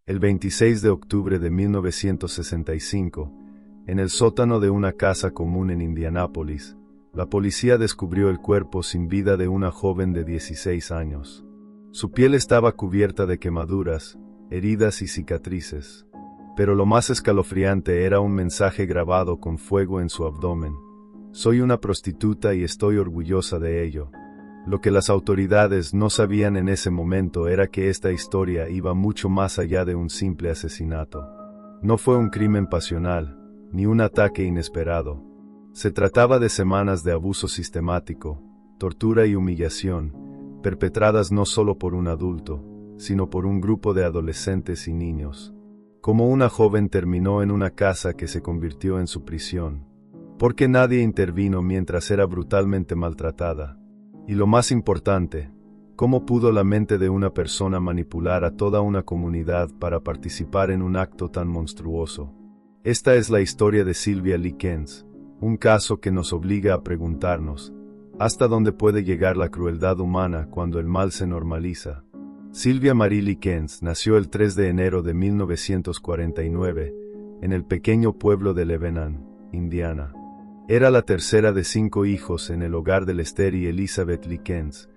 El 26 de octubre de 1965, en el sótano de una casa común en Indianápolis, la policía descubrió el cuerpo sin vida de una joven de 16 años. Su piel estaba cubierta de quemaduras, heridas y cicatrices. Pero lo más escalofriante era un mensaje grabado con fuego en su abdomen. Soy una prostituta y estoy orgullosa de ello. Lo que las autoridades no sabían en ese momento era que esta historia iba mucho más allá de un simple asesinato. No fue un crimen pasional, ni un ataque inesperado. Se trataba de semanas de abuso sistemático, tortura y humillación, perpetradas no solo por un adulto, sino por un grupo de adolescentes y niños. Como una joven terminó en una casa que se convirtió en su prisión, porque nadie intervino mientras era brutalmente maltratada. Y lo más importante, ¿cómo pudo la mente de una persona manipular a toda una comunidad para participar en un acto tan monstruoso? Esta es la historia de Sylvia Likens, un caso que nos obliga a preguntarnos, ¿hasta dónde puede llegar la crueldad humana cuando el mal se normaliza? Sylvia Marie Likens nació el 3 de enero de 1949, en el pequeño pueblo de Lebanon, Indiana. Era la tercera de 5 hijos en el hogar de Lester y Elizabeth Likens,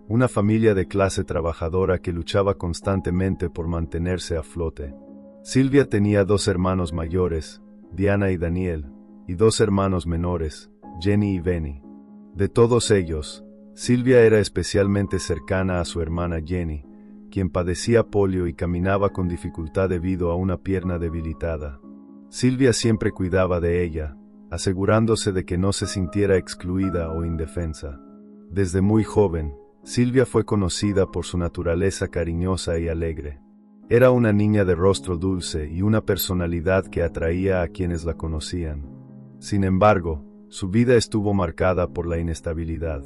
una familia de clase trabajadora que luchaba constantemente por mantenerse a flote. Sylvia tenía 2 hermanos mayores, Diana y Daniel, y 2 hermanos menores, Jenny y Benny. De todos ellos, Sylvia era especialmente cercana a su hermana Jenny, quien padecía polio y caminaba con dificultad debido a una pierna debilitada. Sylvia siempre cuidaba de ella, asegurándose de que no se sintiera excluida o indefensa. Desde muy joven, Sylvia fue conocida por su naturaleza cariñosa y alegre. Era una niña de rostro dulce y una personalidad que atraía a quienes la conocían. Sin embargo, su vida estuvo marcada por la inestabilidad.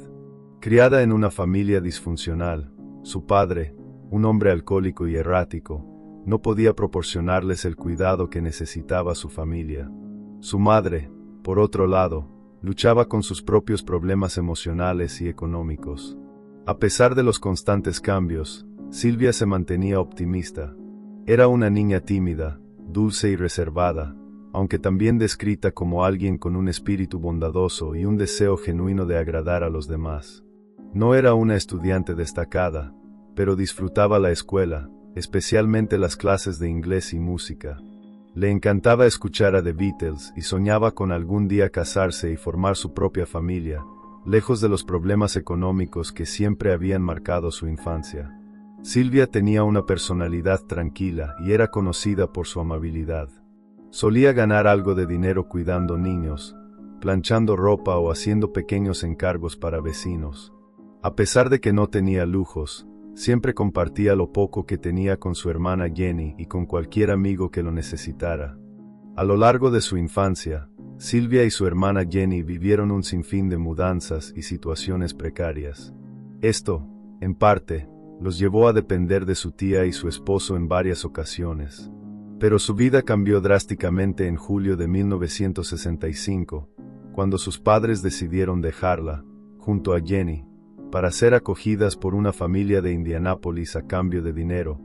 Criada en una familia disfuncional, su padre, un hombre alcohólico y errático, no podía proporcionarles el cuidado que necesitaba su familia. Su madre, por otro lado, luchaba con sus propios problemas emocionales y económicos. A pesar de los constantes cambios, Sylvia se mantenía optimista. Era una niña tímida, dulce y reservada, aunque también descrita como alguien con un espíritu bondadoso y un deseo genuino de agradar a los demás. No era una estudiante destacada, pero disfrutaba la escuela, especialmente las clases de inglés y música. Le encantaba escuchar a The Beatles y soñaba con algún día casarse y formar su propia familia, lejos de los problemas económicos que siempre habían marcado su infancia. Sylvia tenía una personalidad tranquila y era conocida por su amabilidad. Solía ganar algo de dinero cuidando niños, planchando ropa o haciendo pequeños encargos para vecinos. A pesar de que no tenía lujos, siempre compartía lo poco que tenía con su hermana Jenny y con cualquier amigo que lo necesitara. A lo largo de su infancia, Sylvia y su hermana Jenny vivieron un sinfín de mudanzas y situaciones precarias. Esto, en parte, los llevó a depender de su tía y su esposo en varias ocasiones. Pero su vida cambió drásticamente en julio de 1965, cuando sus padres decidieron dejarla, junto a Jenny, para ser acogidas por una familia de Indianápolis a cambio de dinero,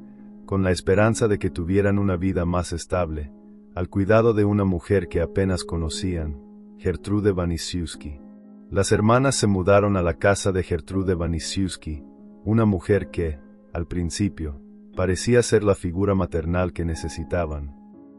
con la esperanza de que tuvieran una vida más estable, al cuidado de una mujer que apenas conocían, Gertrude Wanisiewski. Las hermanas se mudaron a la casa de Gertrude Wanisiewski, una mujer que, al principio, parecía ser la figura maternal que necesitaban.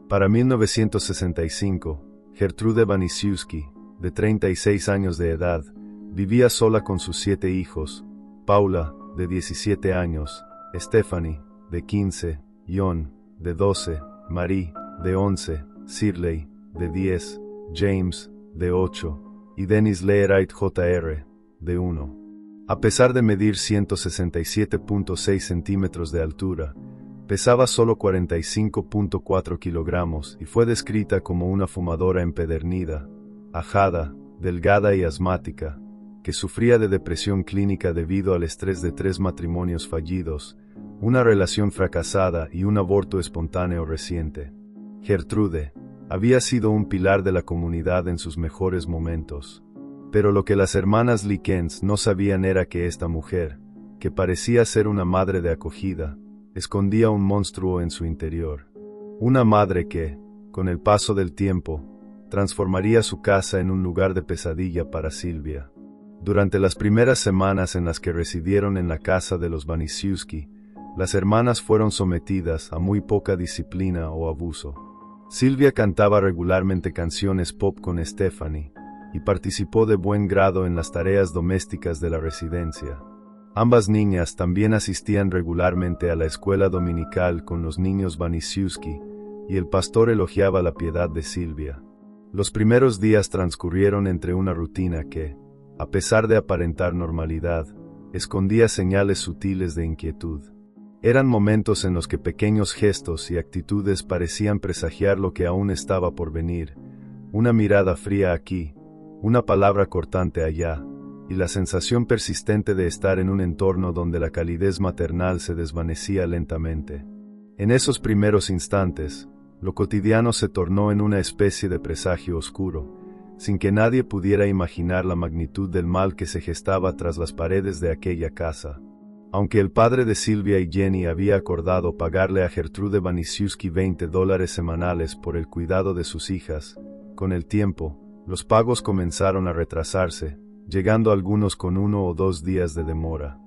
Para 1965, Gertrude Wanisiewski, de 36 años de edad, vivía sola con sus 7 hijos, Paula, de 17 años, Stephanie, de 15, John, de 12, Marie, de 11, Shirley, de 10, James, de 8, y Dennis Leeright Jr., de 1. A pesar de medir 167.6 centímetros de altura, pesaba solo 45.4 kilogramos y fue descrita como una fumadora empedernida, ajada, delgada y asmática, que sufría de depresión clínica debido al estrés de 3 matrimonios fallidos, una relación fracasada y un aborto espontáneo reciente. Gertrude había sido un pilar de la comunidad en sus mejores momentos. Pero lo que las hermanas Likens no sabían era que esta mujer, que parecía ser una madre de acogida, escondía un monstruo en su interior. Una madre que, con el paso del tiempo, transformaría su casa en un lugar de pesadilla para Silvia. Durante las primeras semanas en las que residieron en la casa de los Wanisiewski, las hermanas fueron sometidas a muy poca disciplina o abuso. Silvia cantaba regularmente canciones pop con Stephanie y participó de buen grado en las tareas domésticas de la residencia. Ambas niñas también asistían regularmente a la escuela dominical con los niños Wanisiewski y el pastor elogiaba la piedad de Silvia. Los primeros días transcurrieron entre una rutina que, a pesar de aparentar normalidad, escondía señales sutiles de inquietud. Eran momentos en los que pequeños gestos y actitudes parecían presagiar lo que aún estaba por venir, una mirada fría aquí, una palabra cortante allá, y la sensación persistente de estar en un entorno donde la calidez maternal se desvanecía lentamente. En esos primeros instantes, lo cotidiano se tornó en una especie de presagio oscuro, sin que nadie pudiera imaginar la magnitud del mal que se gestaba tras las paredes de aquella casa. Aunque el padre de Silvia y Jenny había acordado pagarle a Gertrude Wanisiewski $20 semanales por el cuidado de sus hijas, con el tiempo, los pagos comenzaron a retrasarse, llegando algunos con 1 o 2 días de demora.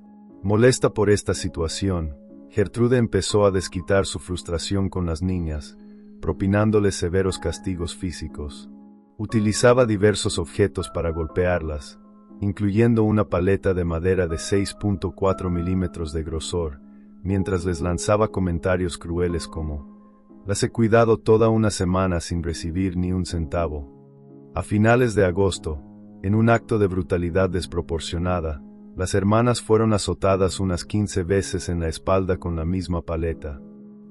Molesta por esta situación, Gertrude empezó a desquitar su frustración con las niñas, propinándoles severos castigos físicos. Utilizaba diversos objetos para golpearlas, incluyendo una paleta de madera de 6.4 milímetros de grosor, mientras les lanzaba comentarios crueles como: las he cuidado toda una semana sin recibir ni un centavo. A finales de agosto, en un acto de brutalidad desproporcionada, las hermanas fueron azotadas unas 15 veces en la espalda con la misma paleta.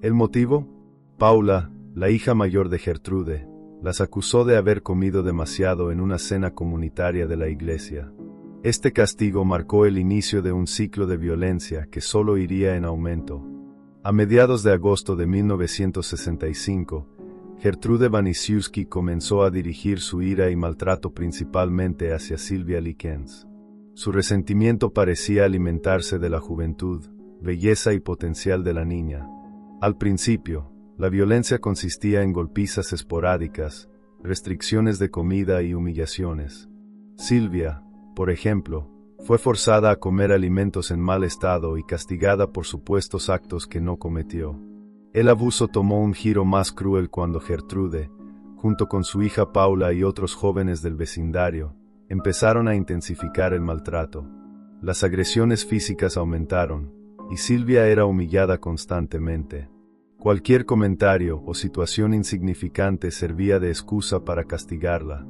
¿El motivo? Paula, la hija mayor de Gertrude, las acusó de haber comido demasiado en una cena comunitaria de la iglesia. Este castigo marcó el inicio de un ciclo de violencia que solo iría en aumento. A mediados de agosto de 1965, Gertrude Wanisiewski comenzó a dirigir su ira y maltrato principalmente hacia Silvia Likens. Su resentimiento parecía alimentarse de la juventud, belleza y potencial de la niña. Al principio, la violencia consistía en golpizas esporádicas, restricciones de comida y humillaciones. Silvia, por ejemplo, fue forzada a comer alimentos en mal estado y castigada por supuestos actos que no cometió. El abuso tomó un giro más cruel cuando Gertrude, junto con su hija Paula y otros jóvenes del vecindario, empezaron a intensificar el maltrato. Las agresiones físicas aumentaron, y Silvia era humillada constantemente. Cualquier comentario o situación insignificante servía de excusa para castigarla.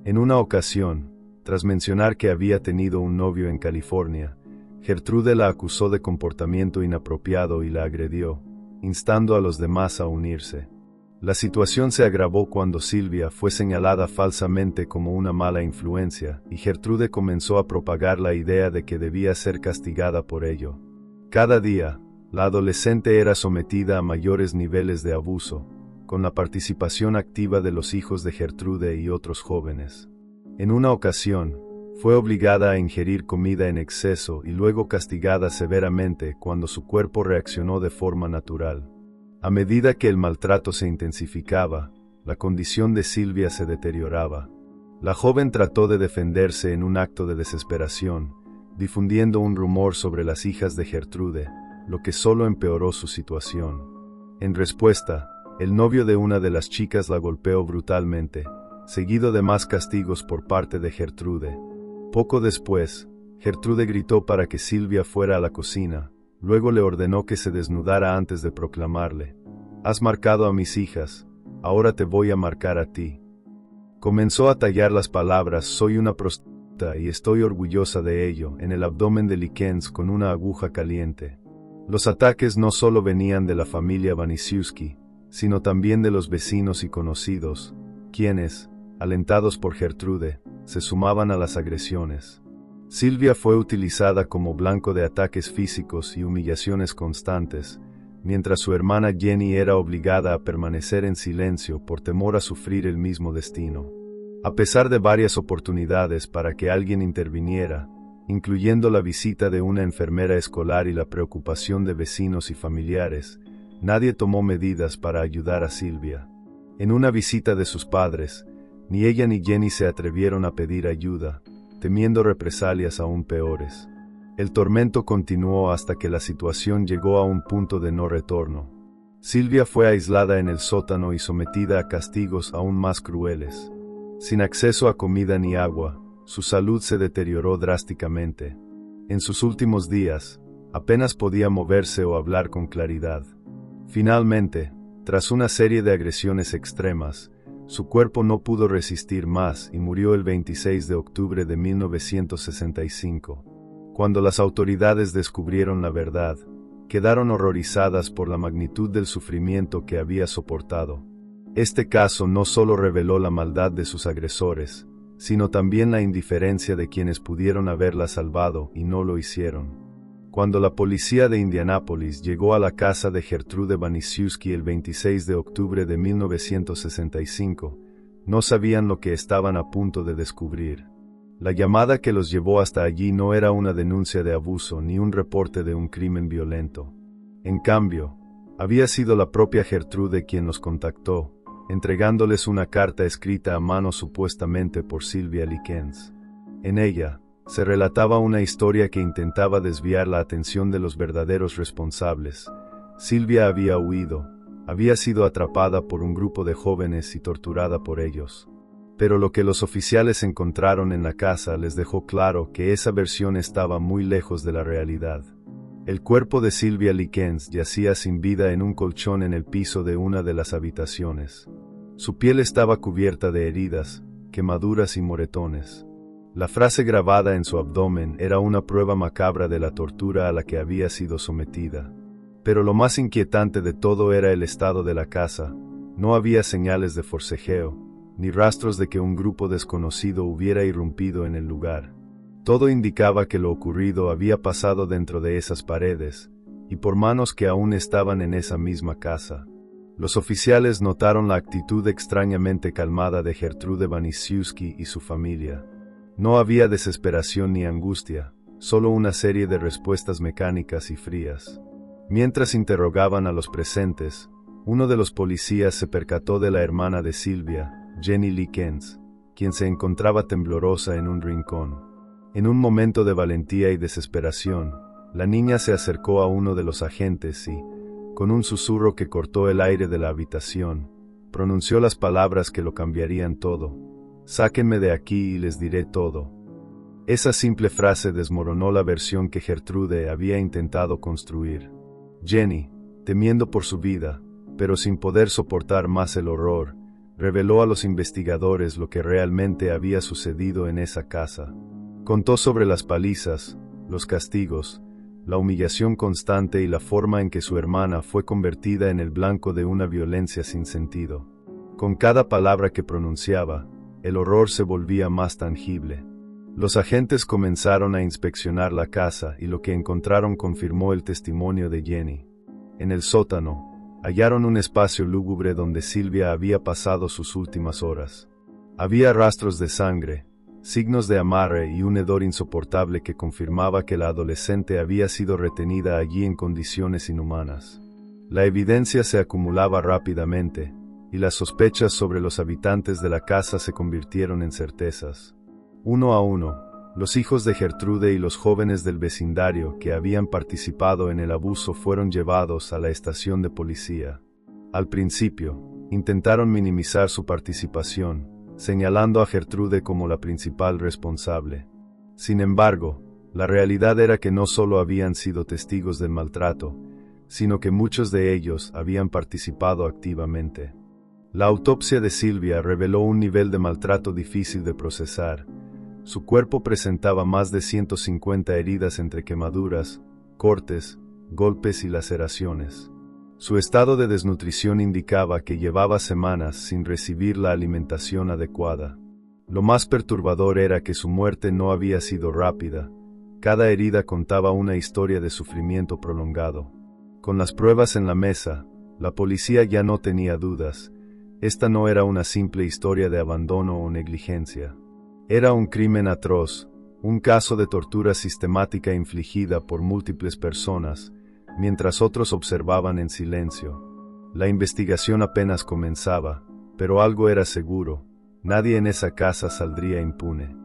En una ocasión, tras mencionar que había tenido un novio en California, Gertrude la acusó de comportamiento inapropiado y la agredió, instando a los demás a unirse. La situación se agravó cuando Silvia fue señalada falsamente como una mala influencia, y Gertrude comenzó a propagar la idea de que debía ser castigada por ello. Cada día, la adolescente era sometida a mayores niveles de abuso, con la participación activa de los hijos de Gertrude y otros jóvenes. En una ocasión, fue obligada a ingerir comida en exceso y luego castigada severamente cuando su cuerpo reaccionó de forma natural. A medida que el maltrato se intensificaba, la condición de Silvia se deterioraba. La joven trató de defenderse en un acto de desesperación, difundiendo un rumor sobre las hijas de Gertrude, lo que solo empeoró su situación. En respuesta, el novio de una de las chicas la golpeó brutalmente, seguido de más castigos por parte de Gertrude. Poco después, Gertrude gritó para que Silvia fuera a la cocina, luego le ordenó que se desnudara antes de proclamarle: «Has marcado a mis hijas, ahora te voy a marcar a ti». Comenzó a tallar las palabras «soy una prostituta y estoy orgullosa de ello» en el abdomen de Likens con una aguja caliente. Los ataques no solo venían de la familia Wanisiewski, sino también de los vecinos y conocidos, quienes, alentados por Gertrude, se sumaban a las agresiones. Silvia fue utilizada como blanco de ataques físicos y humillaciones constantes, mientras su hermana Jenny era obligada a permanecer en silencio por temor a sufrir el mismo destino. A pesar de varias oportunidades para que alguien interviniera, incluyendo la visita de una enfermera escolar y la preocupación de vecinos y familiares, nadie tomó medidas para ayudar a Sylvia. En una visita de sus padres, ni ella ni Jenny se atrevieron a pedir ayuda, temiendo represalias aún peores. El tormento continuó hasta que la situación llegó a un punto de no retorno. Sylvia fue aislada en el sótano y sometida a castigos aún más crueles. Sin acceso a comida ni agua, su salud se deterioró drásticamente. En sus últimos días, apenas podía moverse o hablar con claridad. Finalmente, tras una serie de agresiones extremas, su cuerpo no pudo resistir más y murió el 26 de octubre de 1965. Cuando las autoridades descubrieron la verdad, quedaron horrorizadas por la magnitud del sufrimiento que había soportado. Este caso no solo reveló la maldad de sus agresores, sino también la indiferencia de quienes pudieron haberla salvado y no lo hicieron. Cuando la policía de Indianápolis llegó a la casa de Gertrude Wanisiewski el 26 de octubre de 1965, no sabían lo que estaban a punto de descubrir. La llamada que los llevó hasta allí no era una denuncia de abuso ni un reporte de un crimen violento. En cambio, había sido la propia Gertrude quien los contactó, entregándoles una carta escrita a mano supuestamente por Sylvia Likens. En ella, se relataba una historia que intentaba desviar la atención de los verdaderos responsables. Sylvia había huido, había sido atrapada por un grupo de jóvenes y torturada por ellos. Pero lo que los oficiales encontraron en la casa les dejó claro que esa versión estaba muy lejos de la realidad. El cuerpo de Sylvia Likens yacía sin vida en un colchón en el piso de una de las habitaciones. Su piel estaba cubierta de heridas, quemaduras y moretones. La frase grabada en su abdomen era una prueba macabra de la tortura a la que había sido sometida. Pero lo más inquietante de todo era el estado de la casa. No había señales de forcejeo, ni rastros de que un grupo desconocido hubiera irrumpido en el lugar. Todo indicaba que lo ocurrido había pasado dentro de esas paredes, y por manos que aún estaban en esa misma casa. Los oficiales notaron la actitud extrañamente calmada de Gertrude Wanisiewski y su familia. No había desesperación ni angustia, solo una serie de respuestas mecánicas y frías. Mientras interrogaban a los presentes, uno de los policías se percató de la hermana de Sylvia, Jenny Likens, quien se encontraba temblorosa en un rincón. En un momento de valentía y desesperación, la niña se acercó a uno de los agentes y, con un susurro que cortó el aire de la habitación, pronunció las palabras que lo cambiarían todo. «Sáquenme de aquí y les diré todo». Esa simple frase desmoronó la versión que Gertrude había intentado construir. Jenny, temiendo por su vida, pero sin poder soportar más el horror, reveló a los investigadores lo que realmente había sucedido en esa casa. Contó sobre las palizas, los castigos, la humillación constante y la forma en que su hermana fue convertida en el blanco de una violencia sin sentido. Con cada palabra que pronunciaba, el horror se volvía más tangible. Los agentes comenzaron a inspeccionar la casa y lo que encontraron confirmó el testimonio de Jenny. En el sótano, hallaron un espacio lúgubre donde Sylvia había pasado sus últimas horas. Había rastros de sangre, signos de amarre y un hedor insoportable que confirmaba que la adolescente había sido retenida allí en condiciones inhumanas. La evidencia se acumulaba rápidamente, y las sospechas sobre los habitantes de la casa se convirtieron en certezas. Uno a uno, los hijos de Gertrude y los jóvenes del vecindario que habían participado en el abuso fueron llevados a la estación de policía. Al principio, intentaron minimizar su participación, señalando a Gertrude como la principal responsable. Sin embargo, la realidad era que no solo habían sido testigos del maltrato, sino que muchos de ellos habían participado activamente. La autopsia de Sylvia reveló un nivel de maltrato difícil de procesar. Su cuerpo presentaba más de 150 heridas entre quemaduras, cortes, golpes y laceraciones. Su estado de desnutrición indicaba que llevaba semanas sin recibir la alimentación adecuada. Lo más perturbador era que su muerte no había sido rápida. Cada herida contaba una historia de sufrimiento prolongado. Con las pruebas en la mesa, la policía ya no tenía dudas. Esta no era una simple historia de abandono o negligencia. Era un crimen atroz, un caso de tortura sistemática infligida por múltiples personas, mientras otros observaban en silencio. La investigación apenas comenzaba, pero algo era seguro: nadie en esa casa saldría impune.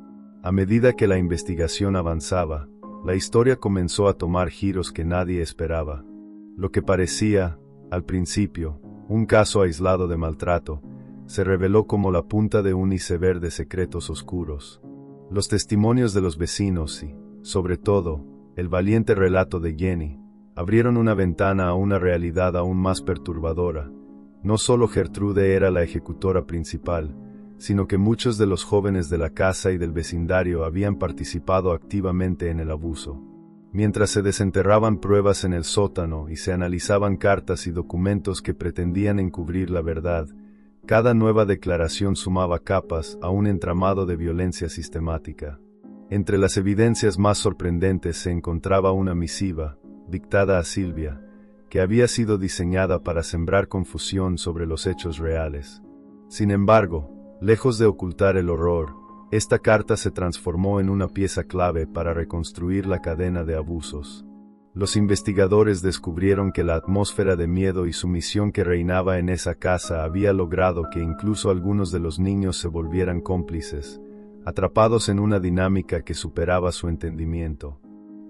A medida que la investigación avanzaba, la historia comenzó a tomar giros que nadie esperaba. Lo que parecía, al principio, un caso aislado de maltrato, se reveló como la punta de un iceberg de secretos oscuros. Los testimonios de los vecinos y, sobre todo, el valiente relato de Jenny, abrieron una ventana a una realidad aún más perturbadora. No solo Gertrude era la ejecutora principal, sino que muchos de los jóvenes de la casa y del vecindario habían participado activamente en el abuso. Mientras se desenterraban pruebas en el sótano y se analizaban cartas y documentos que pretendían encubrir la verdad, cada nueva declaración sumaba capas a un entramado de violencia sistemática. Entre las evidencias más sorprendentes se encontraba una misiva, dictada a Sylvia, que había sido diseñada para sembrar confusión sobre los hechos reales. Sin embargo, lejos de ocultar el horror, esta carta se transformó en una pieza clave para reconstruir la cadena de abusos. Los investigadores descubrieron que la atmósfera de miedo y sumisión que reinaba en esa casa había logrado que incluso algunos de los niños se volvieran cómplices, atrapados en una dinámica que superaba su entendimiento.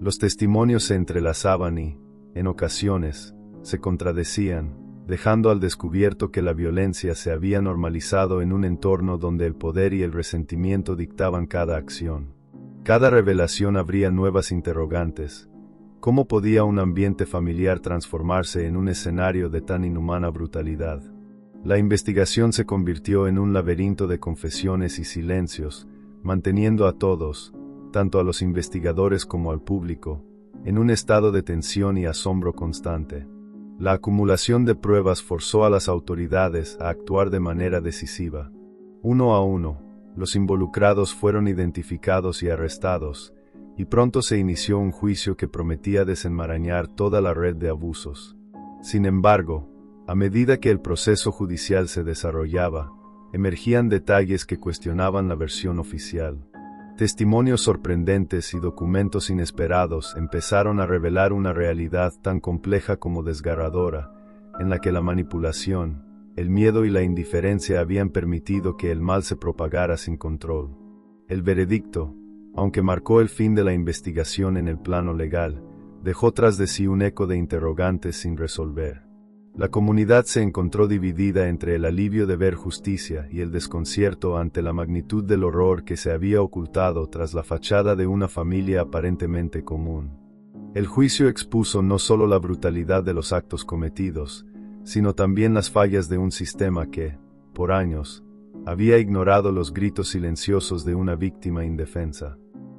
Los testimonios se entrelazaban y, en ocasiones, se contradecían, dejando al descubierto que la violencia se había normalizado en un entorno donde el poder y el resentimiento dictaban cada acción. Cada revelación abría nuevas interrogantes. ¿Cómo podía un ambiente familiar transformarse en un escenario de tan inhumana brutalidad? La investigación se convirtió en un laberinto de confesiones y silencios, manteniendo a todos, tanto a los investigadores como al público, en un estado de tensión y asombro constante. La acumulación de pruebas forzó a las autoridades a actuar de manera decisiva. Uno a uno, los involucrados fueron identificados y arrestados, y pronto se inició un juicio que prometía desenmarañar toda la red de abusos. Sin embargo, a medida que el proceso judicial se desarrollaba, emergían detalles que cuestionaban la versión oficial. Testimonios sorprendentes y documentos inesperados empezaron a revelar una realidad tan compleja como desgarradora, en la que la manipulación, el miedo y la indiferencia habían permitido que el mal se propagara sin control. El veredicto, aunque marcó el fin de la investigación en el plano legal, dejó tras de sí un eco de interrogantes sin resolver. La comunidad se encontró dividida entre el alivio de ver justicia y el desconcierto ante la magnitud del horror que se había ocultado tras la fachada de una familia aparentemente común. El juicio expuso no solo la brutalidad de los actos cometidos, sino también las fallas de un sistema que, por años, había ignorado los gritos silenciosos de una víctima indefensa.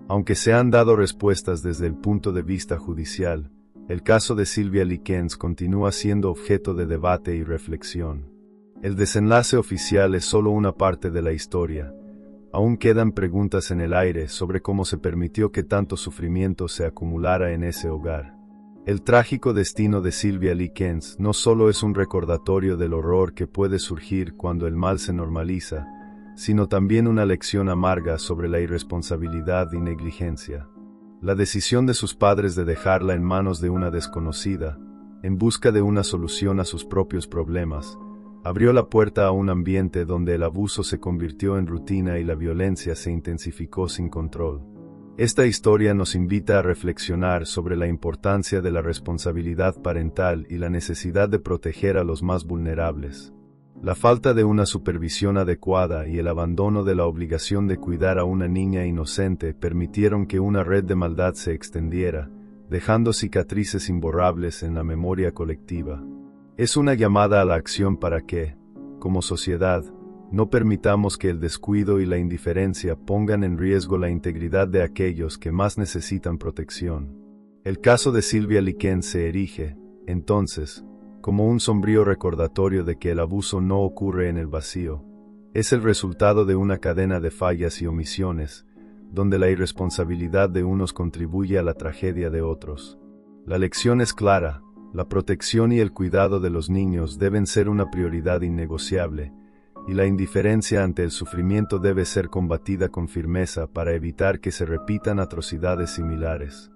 Aunque se han dado respuestas desde el punto de vista judicial, el caso de Sylvia Likens continúa siendo objeto de debate y reflexión. El desenlace oficial es solo una parte de la historia. Aún quedan preguntas en el aire sobre cómo se permitió que tanto sufrimiento se acumulara en ese hogar. El trágico destino de Sylvia Likens no solo es un recordatorio del horror que puede surgir cuando el mal se normaliza, sino también una lección amarga sobre la irresponsabilidad y negligencia. La decisión de sus padres de dejarla en manos de una desconocida, en busca de una solución a sus propios problemas, abrió la puerta a un ambiente donde el abuso se convirtió en rutina y la violencia se intensificó sin control. Esta historia nos invita a reflexionar sobre la importancia de la responsabilidad parental y la necesidad de proteger a los más vulnerables. La falta de una supervisión adecuada y el abandono de la obligación de cuidar a una niña inocente permitieron que una red de maldad se extendiera, dejando cicatrices imborrables en la memoria colectiva. Es una llamada a la acción para que, como sociedad, no permitamos que el descuido y la indiferencia pongan en riesgo la integridad de aquellos que más necesitan protección. El caso de Sylvia Likens se erige, entonces, como un sombrío recordatorio de que el abuso no ocurre en el vacío. Es el resultado de una cadena de fallas y omisiones, donde la irresponsabilidad de unos contribuye a la tragedia de otros. La lección es clara: la protección y el cuidado de los niños deben ser una prioridad innegociable, y la indiferencia ante el sufrimiento debe ser combatida con firmeza para evitar que se repitan atrocidades similares.